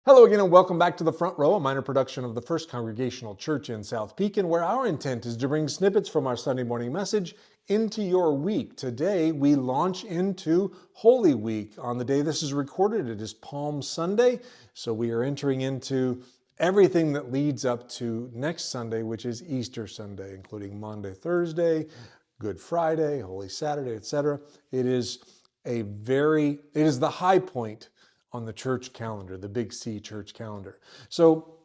Hello again and welcome back to The Front Row, a minor production of the First Congregational Church in South Pekin, where our intent is to bring snippets from our Sunday morning message into your week. Today we launch into Holy Week. On the day this is recorded, it is Palm Sunday, so we are entering into everything that leads up to next Sunday, which is Easter Sunday, including Maundy, Thursday, Good Friday, Holy Saturday, etc. It is the high point on the church calendar, the Big C church calendar. So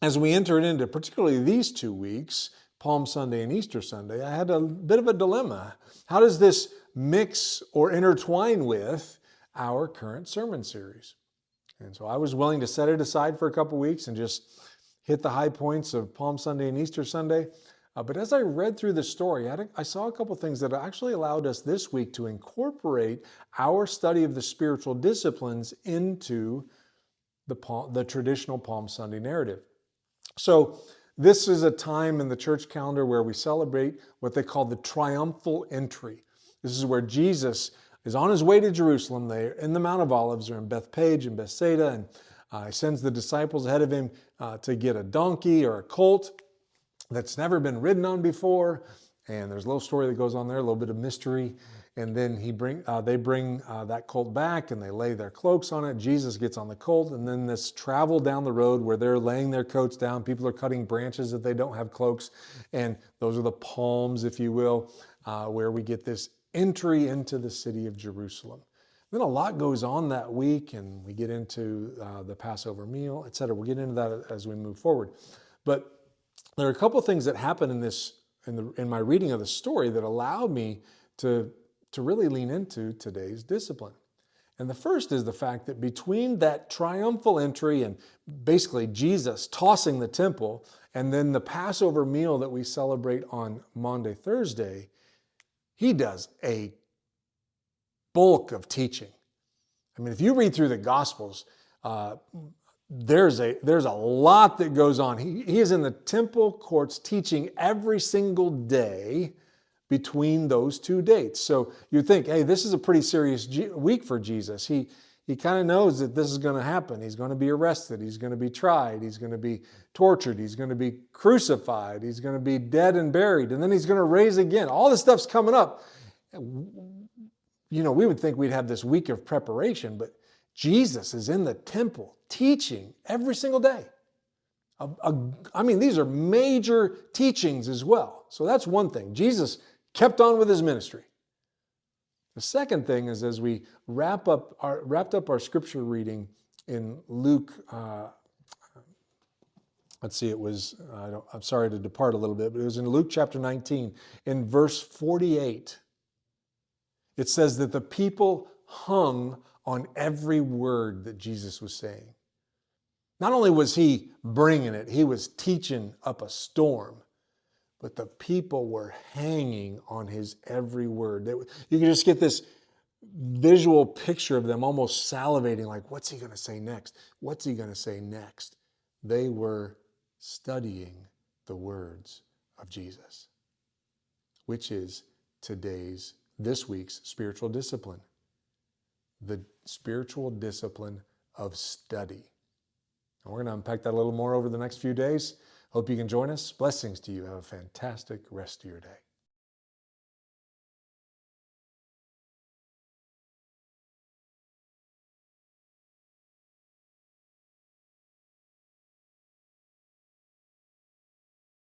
as we enter into particularly these 2 weeks, Palm Sunday and Easter Sunday, I had a bit of a dilemma. How does this mix or intertwine with our current sermon series? And so I was willing to set it aside for a couple weeks and just hit the high points of Palm Sunday and Easter Sunday. But as I read through the story, I saw a couple things that actually allowed us this week to incorporate our study of the spiritual disciplines into the traditional Palm Sunday narrative. So this is a time in the church calendar where we celebrate what they call the triumphal entry. This is where Jesus is on his way to Jerusalem. They're in the Mount of Olives, or in Bethpage and Bethsaida, and he sends the disciples ahead of him to get a donkey or a colt that's never been ridden on before. And there's a little story that goes on there, a little bit of mystery. And then they bring that colt back and they lay their cloaks on it. Jesus gets on the colt, and then this travel down the road where they're laying their coats down. People are cutting branches if they don't have cloaks. And those are the palms, if you will, where we get this entry into the city of Jerusalem. Then a lot goes on that week, and we get into the Passover meal, etc. We'll get into that as we move forward. But there are a couple of things that happen in my reading of the story that allowed me to really lean into today's discipline. And the first is the fact that between that triumphal entry and basically Jesus tossing the temple, and then the Passover meal that we celebrate on Maundy, Thursday, he does a bulk of teaching. I mean, if you read through the Gospels, there's a lot that goes on. He is in the temple courts teaching every single day between those two dates. So you think, hey, this is a pretty serious week for Jesus. He kind of knows that this is going to happen. He's going to be arrested. He's going to be tried. He's going to be tortured. He's going to be crucified. He's going to be dead and buried. And then he's going to raise again. All this stuff's coming up. You know, we would think we'd have this week of preparation, but Jesus is in the temple teaching every single day. I mean, these are major teachings as well. So that's one thing. Jesus kept on with his ministry. The second thing is, as we wrapped up our scripture reading in Luke, let's see, I'm sorry to depart a little bit, but it was in Luke chapter 19, in verse 48. It says that the people hung on every word that Jesus was saying. Not only was he bringing it, he was teaching up a storm, but the people were hanging on his every word. You can just get this visual picture of them almost salivating, like, what's he going to say next? What's he going to say next? They were studying the words of Jesus, which is this week's spiritual discipline. The spiritual discipline of study. And we're going to unpack that a little more over the next few days. Hope you can join us. Blessings to you. Have a fantastic rest of your day.